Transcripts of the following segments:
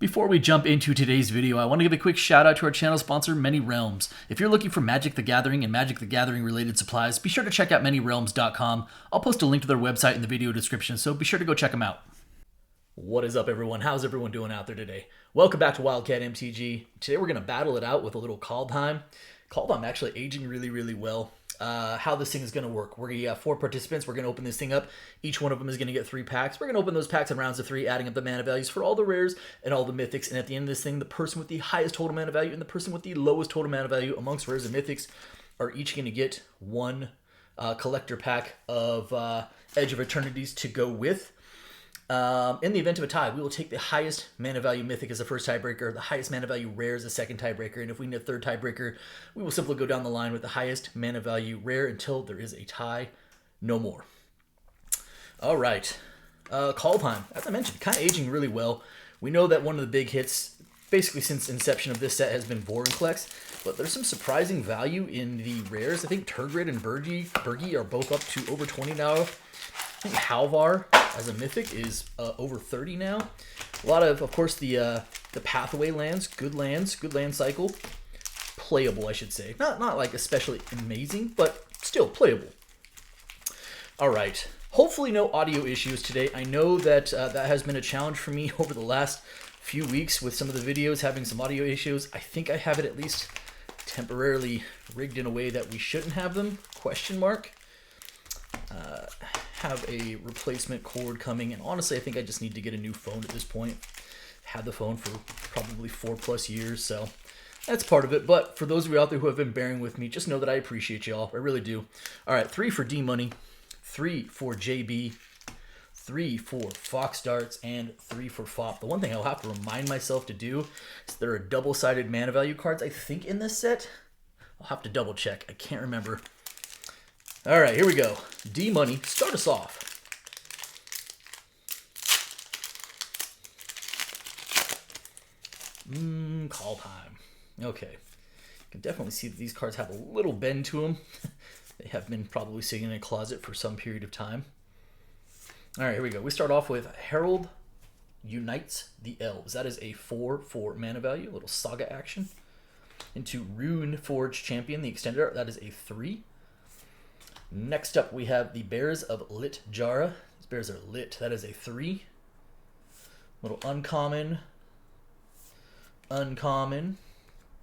Before we jump into today's video, I want to give a quick shout out to our channel sponsor, Many Realms. If you're looking for Magic the Gathering and Magic the Gathering related supplies, be sure to check out manyrealms.com. I'll post a link to their website in the video description, so be sure to go check them out. What is up, everyone? How's everyone doing out there today? Welcome back to Wildcat MTG. Today we're going to battle it out with a little Kaldheim. Kaldheim actually aging really well. How this thing is going to work. We're going to have 4 participants. We're going to open this thing up. Each one of them is going to get 3 packs. We're going to open those packs in rounds of 3, adding up the mana values for all the rares and all the mythics. And at the end of this thing, the person with the highest total mana value and the person with the lowest total mana value amongst rares and mythics are each going to get 1 collector pack of Edge of Eternities to go with. In the event of a tie, we will take the highest mana value mythic as the first tiebreaker, the highest mana value rare as the second tiebreaker, and if we need a third tiebreaker, we will simply go down the line with the highest mana value rare until there is a tie, no more. All right, Kaldheim, as I mentioned, kind of aging really well. We know that one of the big hits, basically since inception of this set, has been Vorinclex, but there's some surprising value in the rares. I think Turgid and Bergie are both up to over 20 now. I think Halvar as a mythic is over 30 now. A lot of course, the pathway lands, good land cycle, playable, I should say. Not like especially amazing, but still playable. All right. Hopefully no audio issues today. I know that that has been a challenge for me over the last few weeks with some of the videos having some audio issues. I think I have it at least temporarily rigged in a way that we shouldn't have them, question mark. Have a replacement cord coming, and honestly I think I just need to get a new phone at this point. Had the phone for probably 4+ years, so that's part of it. But for those of you out there who have been bearing with me, just know that I appreciate y'all. I really do. All right, 3 for D Money, 3 for JB, 3 for Fox Darts, and 3 for FOP. The one thing I'll have to remind myself to do is there are double-sided mana value cards, I think, in this set. I'll have to double check. I can't remember. All right, here we go. D Money, start us off. Kaldheim. Okay. You can definitely see that these cards have a little bend to them. They have been probably sitting in a closet for some period of time. All right, here we go. We start off with Herald Unites the Elves. That is a 4/4 mana value, a little saga action. Into Rune Forge Champion, the extended art. That is a 3. Next up, we have the Bears of Lit Jara. These bears are lit. That is a 3. Little uncommon. Uncommon.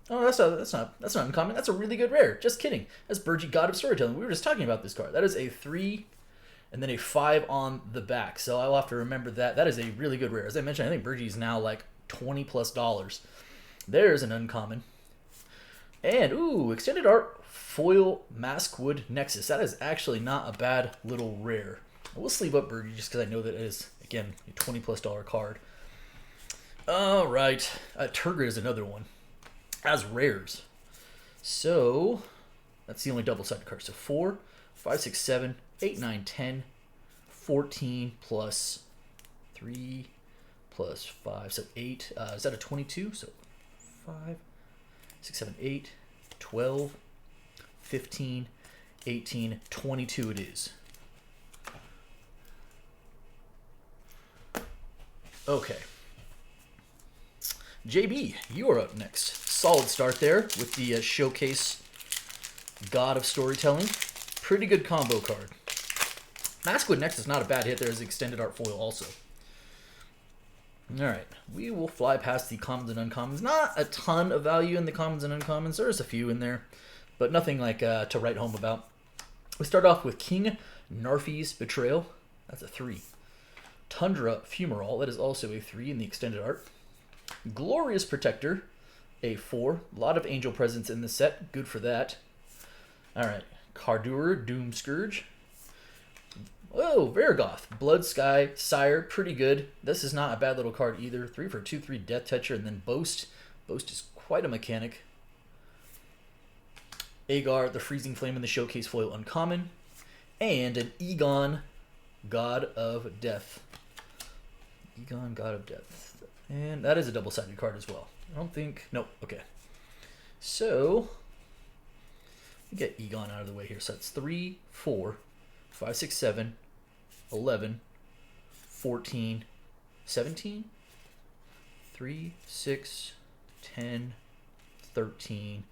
Oh, that's not uncommon. That's a really good rare. Just kidding. That's Bergie, God of Storytelling. We were just talking about this card. That is a 3, and then a 5 on the back. So I will have to remember that. That is a really good rare. As I mentioned, I think Bergie is now like $20+. There's an uncommon. And ooh, extended art. Foil Maskwood Nexus. That is actually not a bad little rare. I will sleeve up Bergie just because I know that it is, again, a $20+ card. All right. Turgid is another one. As rares. So, that's the only double-sided card. So 4, 5, 6, 7, 8, 9, 10, 14 plus 3 plus 5. So 8. Is that a 22? So 5, 6, 7, 8, 12, 15, 18, 22 it is. Okay. JB, you are up next. Solid start there with the Showcase God of Storytelling. Pretty good combo card. Maskwood Nexus is not a bad hit. There is extended art foil also. Alright, we will fly past the commons and uncommons. Not a ton of value in the commons and uncommons. There's a few in there, but nothing like to write home about. We start off with King Narfi's Betrayal. That's a 3. Tundra Fumarole. That is also a 3 in the extended art. Glorious Protector, a 4. A lot of angel presence in this set. Good for that. Alright, Kardur Doom Scourge. Oh, Varigoth, Blood Sky Sire, pretty good. This is not a bad little card either. 3 for 2/3 Death Toucher, and then Boast. Boast is quite a mechanic. Agar, the Freezing Flame in the Showcase foil uncommon, and an Egon, God of Death. Egon, God of Death, and that is a double-sided card as well. I don't think. Nope. Okay. So get Egon out of the way here. So that's 3, 4, 5, 6, 7, 11, 14, 17, 3, 6, 10, 13,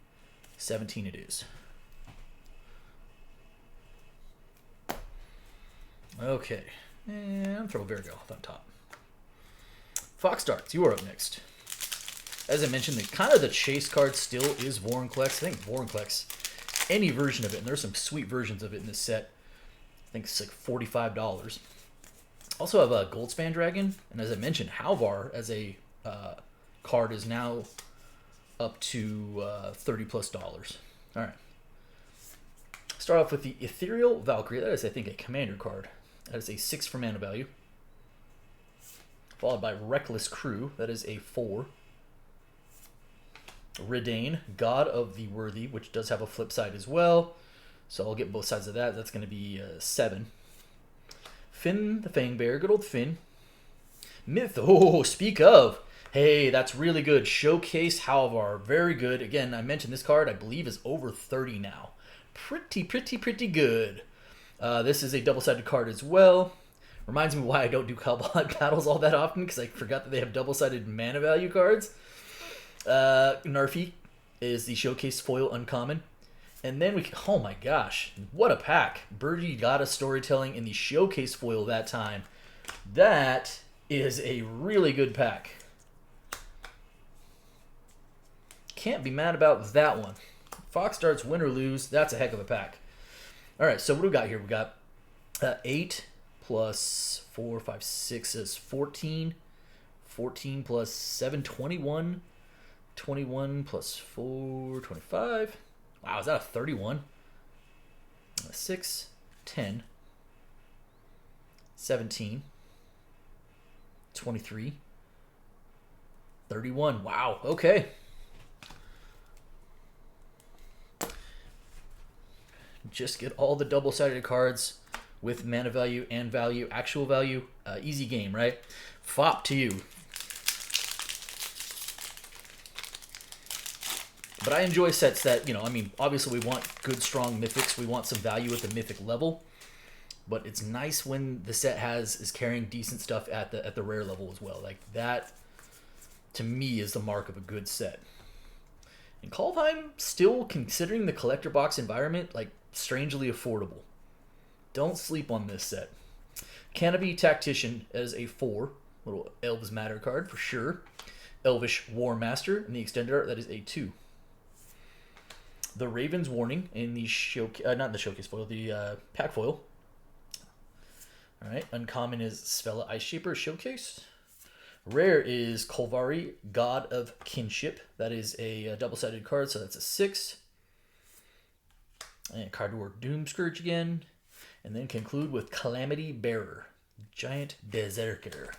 17 it is. Okay, and throw Virgo on top. Fox Darts, you are up next. As I mentioned, the chase card still is Vorinclex. I think Vorinclex, any version of it, and there's some sweet versions of it in this set. I think it's like $45. Also have a Goldspan Dragon, and as I mentioned, Halvar as a card is now up to $30+. All right. Start off with the Ethereal Valkyrie. That is, I think, a commander card. That is a 6 for mana value. Followed by Reckless Crew. That is a 4. Redane, God of the Worthy, which does have a flip side as well. So I'll get both sides of that. That's going to be 7. Finn the Fangbear. Good old Finn. Myth. Oh, speak of. Hey, that's really good. Showcase Halvar. Very good. Again, I mentioned this card, I believe, is over 30 now. Pretty good. This is a double-sided card as well. Reminds me why I don't do Kaldheim battles all that often, because I forgot that they have double-sided mana value cards. Narfi is the Showcase Foil Uncommon. And then oh my gosh, what a pack. Birdie got a storytelling in the Showcase Foil that time. That is a really good pack. Can't be mad about that one. Fox Darts, win or lose, that's a heck of a pack. All right, so what do we got here? We got 8 plus 4, 5, 6 is 14. 14 plus 7, 21. 21 plus 4, 25. Wow, is that a 31? 6, 10, 17, 23, 31. Wow, okay. Just get all the double-sided cards with mana value and value, actual value. Easy game, right? Fop to you. But I enjoy sets that, I mean, obviously we want good, strong mythics. We want some value at the mythic level. But it's nice when the set is carrying decent stuff at the rare level as well. Like that, to me, is the mark of a good set. And Kaldheim, still considering the collector box environment, like strangely affordable. Don't sleep on this set. Canopy Tactician as a 4. Little Elves Matter card for sure. Elvish War Master in the extended art, that is a 2. The Raven's Warning in the not in the showcase foil, the pack foil. All right, uncommon is Svella Ice Shaper Showcase. Rare is Kolvari, God of Kinship. That is a double-sided card, so that's a 6. And Cardor Doomscourge again. And then conclude with Calamity Bearer, Giant Berserker.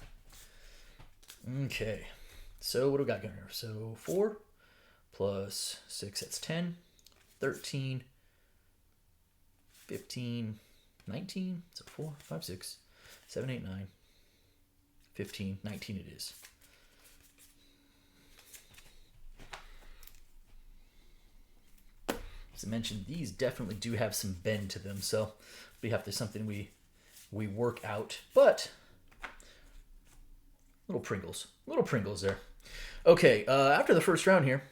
Okay, so what do we got going here? So 4 plus 6, that's 10. 13, 15, 19, so 4, 5, 6, 7, 8, 9, 15, 19 it is. As I mentioned, these definitely do have some bend to them, so we have to something we work out, but little Pringles there. Okay, after the first round here,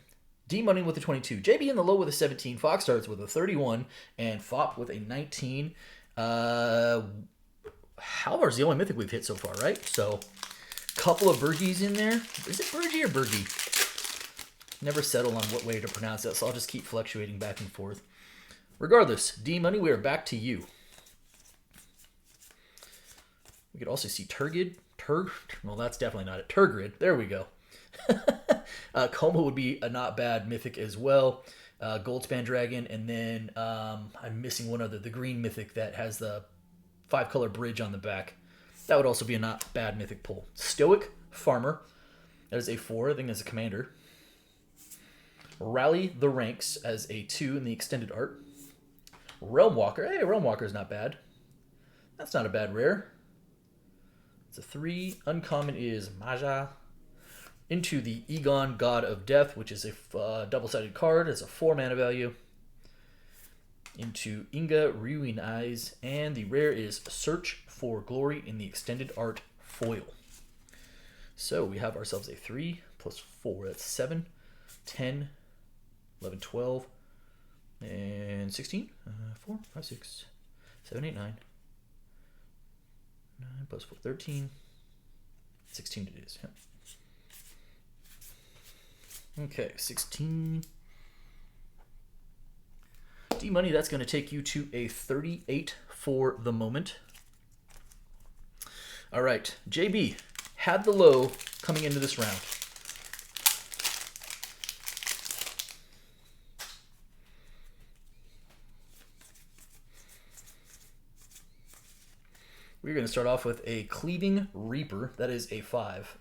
D-Money with a 22, JB in the low with a 17, Fox Darts with a 31, and Fop with a 19. Halvar's the only mythic we've hit so far, right? So, couple of Burgies in there. Is it Burgie or Burgie? Never settle on what way to pronounce that, so I'll just keep fluctuating back and forth. Regardless, D-Money, we are back to you. We could also see Turgid. Well, that's definitely not it. Turgrid. There we go. Coma would be a not bad mythic as well. Goldspan Dragon, and then I'm missing one other, the green mythic that has the 5-color bridge on the back. That would also be a not bad mythic pull. Stoic Farmer, that is a 4, I think as a commander. Rally the Ranks as a 2 in the extended art. Realm Walker, hey, Realm Walker is not bad. That's not a bad rare. It's a 3. Uncommon is Maja. Into the Egon, God of Death, which is a double-sided card. It's a 4 mana value. Into Inga, Ruin Eyes. And the rare is Search for Glory in the extended art foil. So we have ourselves a 3 plus 4. That's 7, 10, 11, 12, and 16. 4, 5, 6, 7, 8, 9. 9 plus 4, 13. 16 it is. Yep. Okay, 16. D-Money, that's going to take you to a 38 for the moment. All right, JB had the low coming into this round. We're going to start off with a Cleaving Reaper. That is a 5.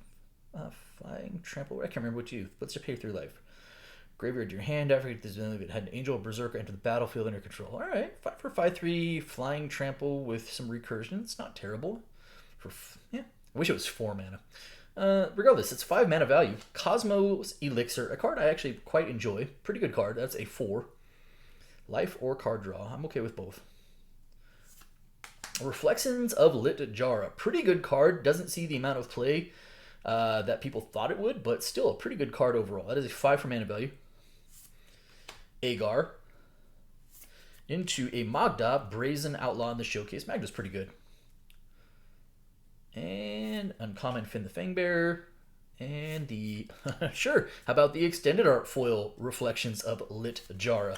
Flying Trample. I can't remember what you. What's your pay through life? Graveyard to your hand. After it had an Angel or Berserker enter the battlefield under control. All right, 5 for 5/3. Flying Trample with some recursion. It's not terrible. Yeah, I wish it was 4 mana. Regardless, it's 5 mana value. Cosmos Elixir, a card I actually quite enjoy. Pretty good card. That's a 4. Life or card draw. I'm okay with both. Reflections of Littjara. Pretty good card. Doesn't see the amount of play that people thought it would, but still a pretty good card overall. That is a 5 for mana value. Agar. Into a Magda, Brazen Outlaw in the Showcase. Magda's pretty good. And uncommon Finn the Fangbearer. And the, sure, how about the extended art foil Reflections of Littjara.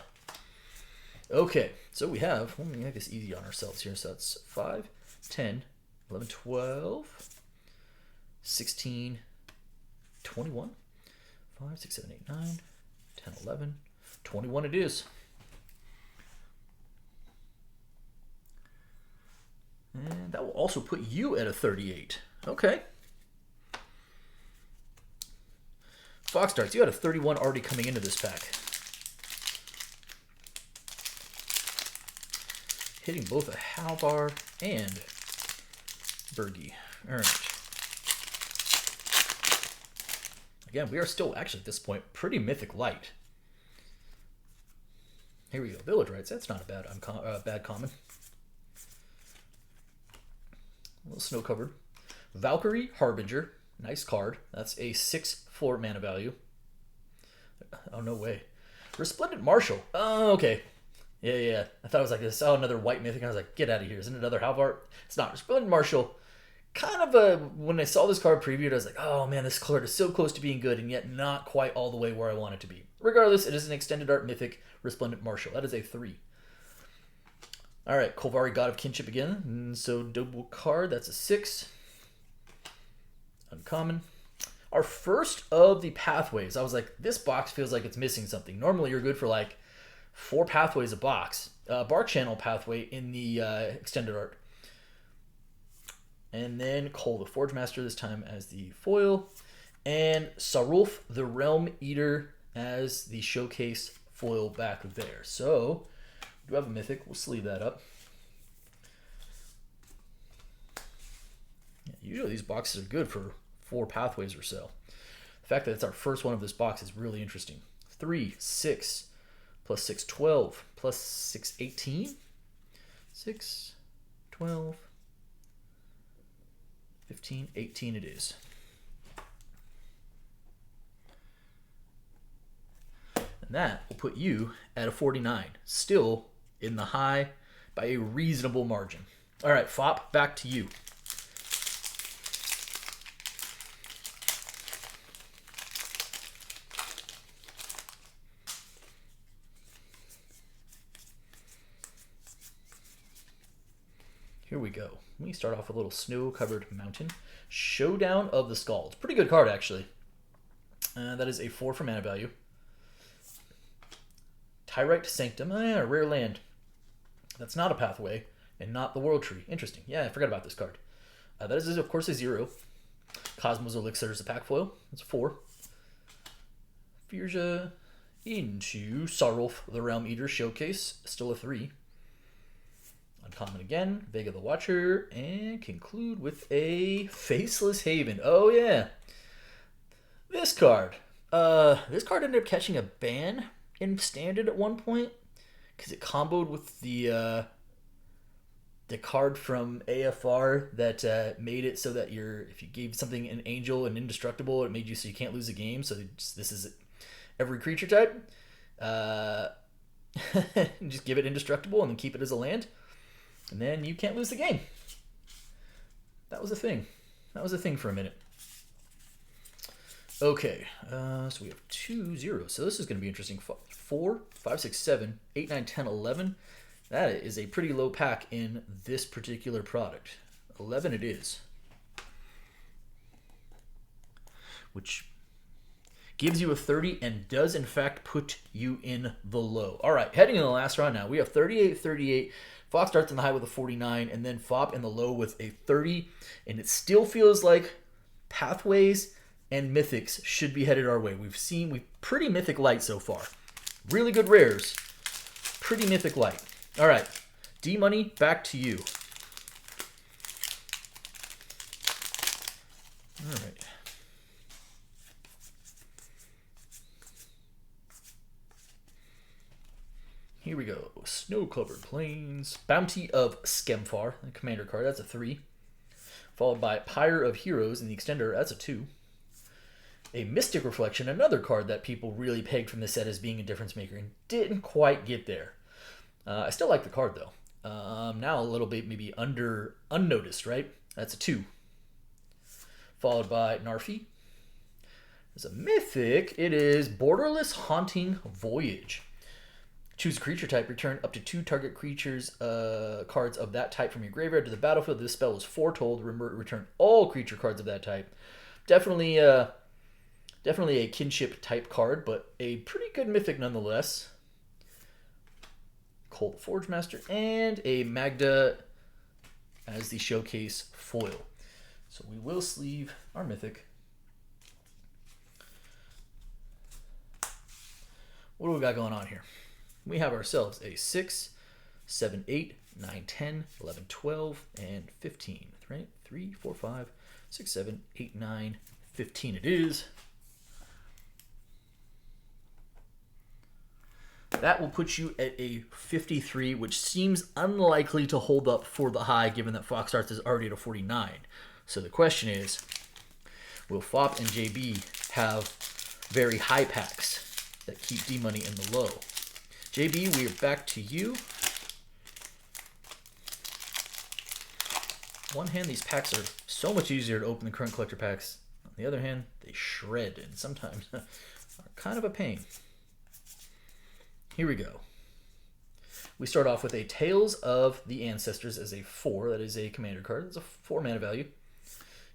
Okay, so we have, let me make this easy on ourselves here. So that's 5, 10, 11, 12, 16, 21, 5, 6, 7, 8, 9, 10, 11, 21 it is. And that will also put you at a 38. Okay. Fox Darts, you had a 31 already coming into this pack. Hitting both a Halvar and Bergie. All right. Again, we are still, actually at this point, pretty mythic light. Here we go. Village Rites. That's not a bad common. A little snow covered. Valkyrie Harbinger. Nice card. That's a 6 for mana value. Oh, no way. Resplendent Marshal. Oh, okay. Yeah. I thought it was like this. Oh, another white mythic. I was like, get out of here. Isn't it another Halvar? It's not. Resplendent Marshal. Kind of a, when I saw this card previewed, I was like, oh man, this card is so close to being good and yet not quite all the way where I want it to be. Regardless, it is an extended art mythic Resplendent Marshal. That is a 3. All right, Kolvari, God of Kinship again. And so double card, that's a 6. Uncommon. Our first of the pathways. I was like, this box feels like it's missing something. Normally you're good for like 4 pathways a box. Bark Channel pathway in the extended art. And then Cole the Forge Master this time as the foil. And Sarulf the Realm Eater as the showcase foil back there. So, we do have a mythic. We'll sleeve that up. Yeah, usually these boxes are good for 4 pathways or so. The fact that it's our first one of this box is really interesting. 3, 6, plus 6, 12, plus 6, 18. 6, 12, 15, 18 it is. And that will put you at a 49. Still in the high by a reasonable margin. All right, Fop, back to you. Here we go. We start off with a little snow-covered mountain. Showdown of the Skalds. Pretty good card, actually. That is a 4 for mana value. Tyrite Sanctum. Oh, yeah, rare land. That's not a pathway, and not the World Tree. Interesting. Yeah, I forgot about this card. That is, of course, a 0. Cosmos Elixir is a pack foil. That's a 4. Firja into Sarulf, the Realm Eater Showcase. Still a 3. Uncommon again, Vega the Watcher, and conclude with a Faceless Haven. Oh yeah, this card. This card ended up catching a ban in Standard at one point because it comboed with the the card from AFR that made it so that if you gave something an angel and indestructible, it made you so you can't lose a game. So this is every creature type. Just give it indestructible and then keep it as a land, and then you can't lose the game. That was a thing. That was a thing for a minute. Okay, so we have 2 zeros. So this is going to be interesting. 4, 5, 6, 7, 8, 9, 10, 11. That is a pretty low pack in this particular product. 11 it is. Which gives you a 30 and does in fact put you in the low. All right, heading in the last round now. We have 38, 38. Fox starts in the high with a 49, and then Fop in the low with a 30. And it still feels like Pathways and Mythics should be headed our way. We've pretty Mythic light so far. Really good rares. Pretty Mythic light. All right, D-Money, back to you. All right. Here we go. Snow-covered plains. Bounty of Skemfar, the commander card. That's a 3. Followed by Pyre of Heroes in the extender. That's a 2. A Mystic Reflection, another card that people really pegged from this set as being a difference maker and didn't quite get there. I still like the card though. Now a little bit maybe unnoticed, right? That's a 2. Followed by Narfi. There's a Mythic. It is Borderless Haunting Voyage. Choose a creature type. Return up to 2 target creatures cards of that type from your graveyard to the battlefield. This spell is foretold. Return all creature cards of that type. Definitely a kinship type card, but a pretty good Mythic nonetheless. Cold Forge Master, and a Magda as the showcase foil. So we will sleeve our Mythic. What do we got going on here? We have ourselves a 6, 7, 8, 9, 10, 11, 12, and 15. Right? 3, 4, 5, 6, 7, 8, 9, 15 it is. That will put you at a 53, which seems unlikely to hold up for the high, given that Fox Starts is already at a 49. So the question is, will Fop and JB have very high packs that keep D-Money in the low? JB, we are back to you. On one hand, these packs are so much easier to open than current collector packs. On the other hand, they shred and sometimes are kind of a pain. Here we go. We start off with a Tales of the Ancestors as a 4. That is a commander card. That's a 4 mana value.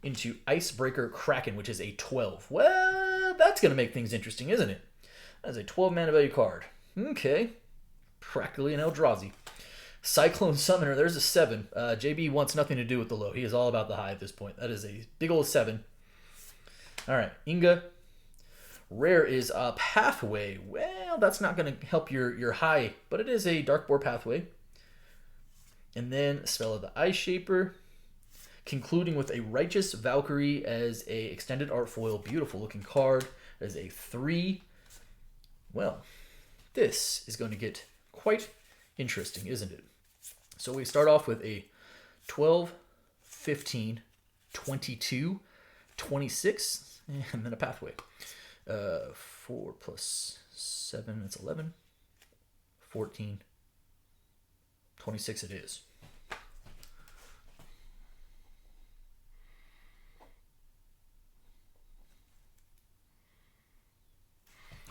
Into Icebreaker Kraken, which is a 12. Well, that's going to make things interesting, isn't it? That's a 12 mana value card. Okay. Practically an Eldrazi. Cyclone Summoner, there's a 7. JB wants nothing to do with the low. He is all about the high at this point. That is a big old 7. All right, Inga. Rare is a Pathway. Well, that's not going to help your high, but it is a Darkboar Pathway. And then Spell of the Ice Shaper, concluding with a Righteous Valkyrie as a extended art foil. Beautiful looking card. As a 3. Well, this is going to get quite interesting, isn't it? So we start off with a 12, 15, 22, 26, and then a Pathway. 4 plus 7, that's 11, 14, 26 it is.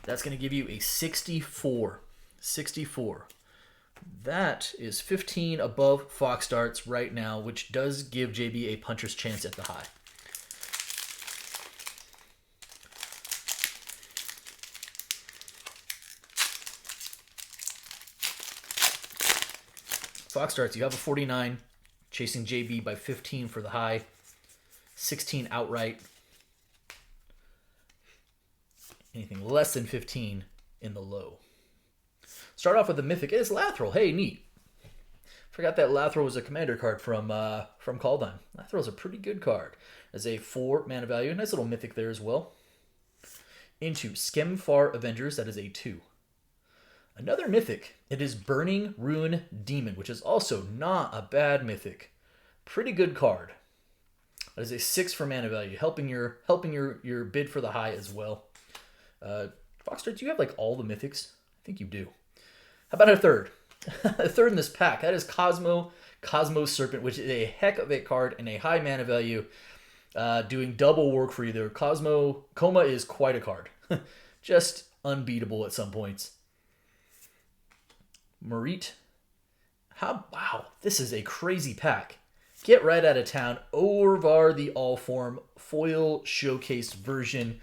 That's going to give you a 64. 64. That is 15 above Fox Darts right now, which does give JB a puncher's chance at the high. Fox Darts, you have a 49, chasing JB by 15 for the high, 16 outright. Anything less than 15 in the low. Start off with the Mythic. It's Lathril. Hey, neat. Forgot that Lathril was a commander card from Kaldheim. Lathril's a pretty good card. As a 4 mana value. Nice little Mythic there as well. Into Skemfar Avengers. That is a 2. Another mythic. It is Burning Ruin Demon, which is also not a bad mythic. Pretty good card. That is a 6 for mana value, helping your bid for the high as well. Foxtrot, do you have like all the mythics? I think you do. How about a third? A third in this pack. That is Cosmo Serpent, which is a heck of a card and a high mana value, doing double work for you there. Coma is quite a card. Just unbeatable at some points. Marit. Wow, this is a crazy pack. Get right out of town. Orvar the All-Form foil showcase version.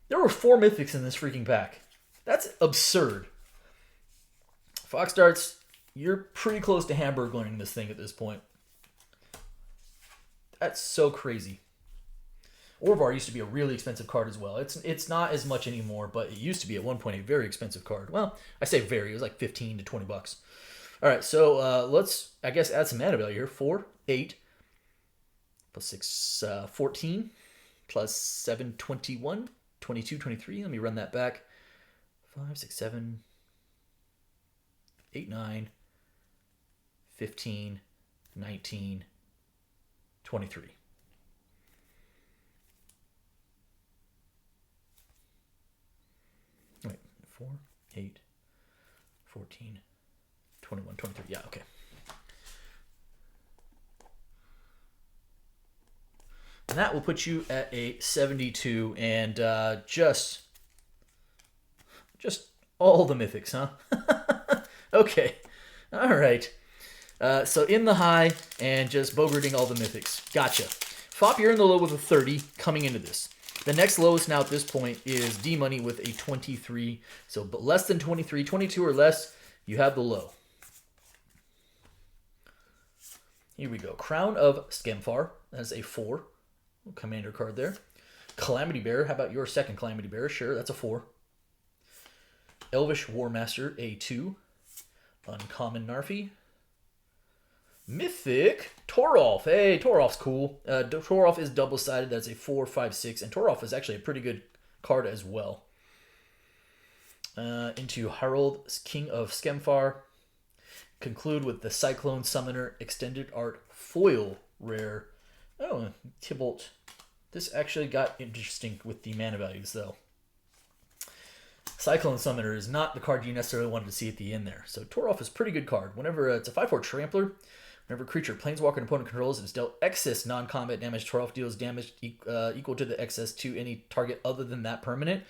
There were 4 mythics in this freaking pack. That's absurd. Fox Darts, you're pretty close to Hamburg winning this thing at this point. That's so crazy. Orvar used to be a really expensive card as well. It's not as much anymore, but it used to be at one point a very expensive card. Well, I say very. It was like 15 to 20 bucks. All right, so let's, I guess, add some mana value here. 4, 8, plus 6, 14, plus 7, 21, 22, 23. Let me run that back. 5, 6, 7, 8, 9, 15, 19, 23. Wait, 4, 8, 14, 21, 23. Yeah, okay. And that will put you at a 72, and just all the mythics, huh? Okay. All right. So in the high and just bogarting all the mythics. Gotcha. Fop, you're in the low with a 30 coming into this. The next lowest now at this point is D-Money with a 23. So but less than 23, 22 or less, you have the low. Here we go. Crown of Skemfar. That's a 4. Commander card there. Calamity Bearer. How about your second Calamity Bearer? Sure, that's a 4. Elvish Warmaster, a 2. Uncommon Narfi. Mythic Torolf. Hey, Torolf's cool. Torolf is double-sided. That's a 4, 5, 6. And Torolf is actually a pretty good card as well. Into Harold, King of Skemfar. Conclude with the Cyclone Summoner Extended Art Foil Rare. Oh, Tybalt. This actually got interesting with the mana values, though. Cyclone Summoner is not the card you necessarily wanted to see at the end there. So Torolf is a pretty good card. Whenever it's a 5/4 Trampler, whenever a creature Planeswalker an opponent controls is dealt excess non-combat damage, Torolf deals damage equal to the excess to any target other than that permanent.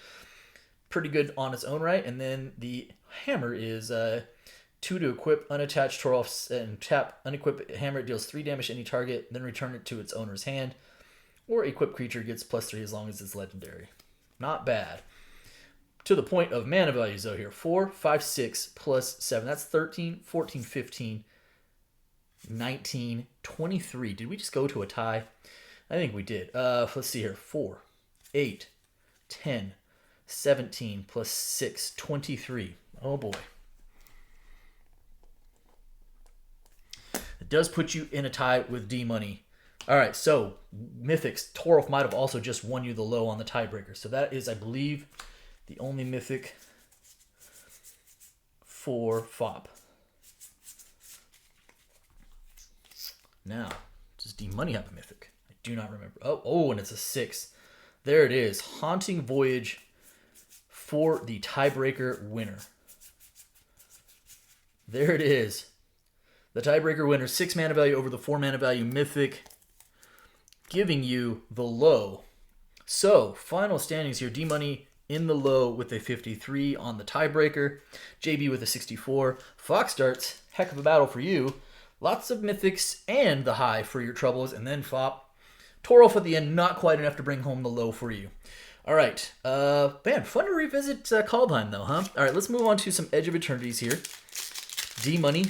Pretty good on its own right. And then the hammer is 2 to equip unattached Torolf and tap unequip hammer. It deals 3 damage to any target, then return it to its owner's hand. Or equipped creature gets +3 as long as it's legendary. Not bad. To the point of mana values, though, here. 4, 5, 6, plus 7. That's 13, 14, 15, 19, 23. Did we just go to a tie? I think we did. Let's see here. 4, 8, 10, 17, plus 6, 23. Oh, boy. It does put you in a tie with D-Money. All right, so Mythics. Torolf might have also just won you the low on the tiebreaker. So that is, I believe, the only Mythic for Fop. Now, does D-Money have a Mythic? I do not remember. Oh, and it's a 6. There it is. Haunting Voyage for the tiebreaker winner. There it is. The tiebreaker winner, 6 mana value over the 4 mana value Mythic, giving you the low. So, final standings here. D-Money in the low with a 53 on the tiebreaker. JB with a 64. Fox Darts, heck of a battle for you. Lots of Mythics and the high for your troubles. And then Fop. Torolf at the end, not quite enough to bring home the low for you. All right. Man, fun to revisit Kaldheim, though, huh? All right, let's move on to some Edge of Eternities here. D-Money.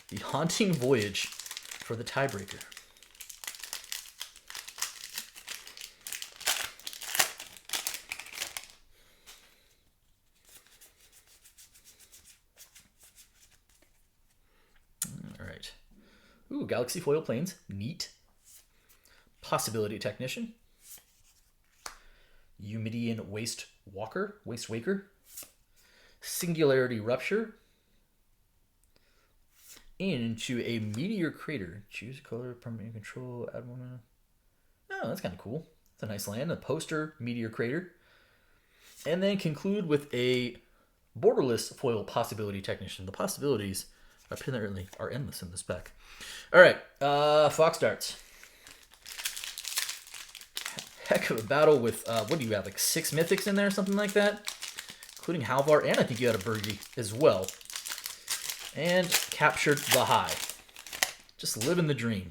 The Haunting Voyage for the tiebreaker. All right. Ooh, Galaxy Foil Planes. Neat. Possibility Technician. Eumidian Waste Waker. Singularity Rupture. Into a Meteor Crater. Choose color, permanent control, add one. Oh, that's kind of cool. It's a nice land. A poster, Meteor Crater. And then conclude with a borderless foil Possibility Technician. The possibilities apparently are endless in this pack. All right, Fox Darts. Heck of a battle with, what do you have, like 6 Mythics in there or something like that? Including Halvar, and I think you had a Burgi as well. And captured the high. Just living the dream.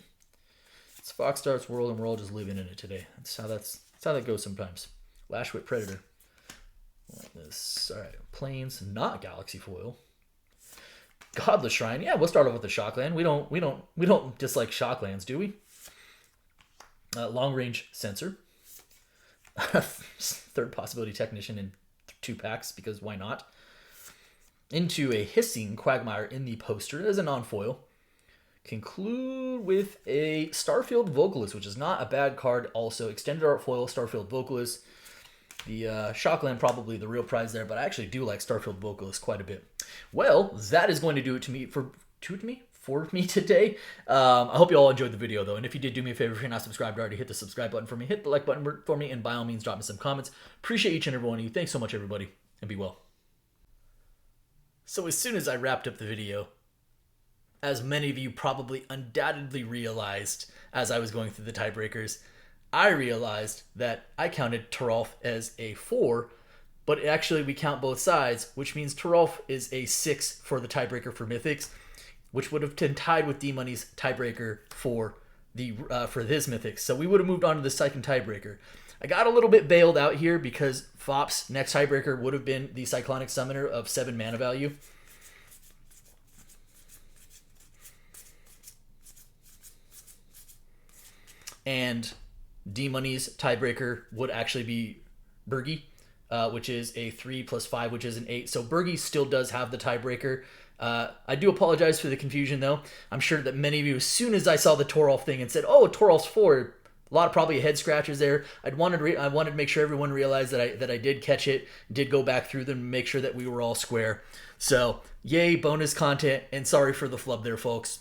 It's Fox Darts world, and we're all just living in it today. That's how that goes sometimes. Lashwhip Predator. Like this. All right, Plains, not Galaxy Foil. Godless Shrine. Yeah, we'll start off with the Shockland. We don't dislike Shocklands, do we? Long Range Sensor. Third Possibility Technician in 2 packs, because why not? Into a Hissing Quagmire in the poster as a non-foil. Conclude with a Starfield Vocalist, which is not a bad card. Also, Extended Art Foil, Starfield Vocalist. The Shockland probably the real prize there, but I actually do like Starfield Vocalist quite a bit. Well, that is going to do it for me today. I hope you all enjoyed the video, though. And if you did, do me a favor. If you're not subscribed already, hit the subscribe button for me. Hit the like button for me. And by all means, drop me some comments. Appreciate each and every one of you. Thanks so much, everybody. And be well. So as soon as I wrapped up the video, as many of you probably undoubtedly realized as I was going through the tiebreakers, I realized that I counted Toralf as a 4, but actually we count both sides, which means Toralf is a 6 for the tiebreaker for Mythics, which would have been tied with D-Money's tiebreaker for his Mythics. So we would have moved on to the second tiebreaker. I got a little bit bailed out here because Fop's next tiebreaker would have been the Cyclonic Summoner of 7 mana value. And D-Money's tiebreaker would actually be Burgi, which is a 3 + 5, which is an 8. So Burgi still does have the tiebreaker. I do apologize for the confusion, though. I'm sure that many of you, as soon as I saw the Toralf thing and said, "Oh, Toralf's 4," a lot of probably head scratches there. I wanted to make sure everyone realized that I did catch it, did go back through them, and make sure that we were all square. So, yay, bonus content, and sorry for the flub there, folks.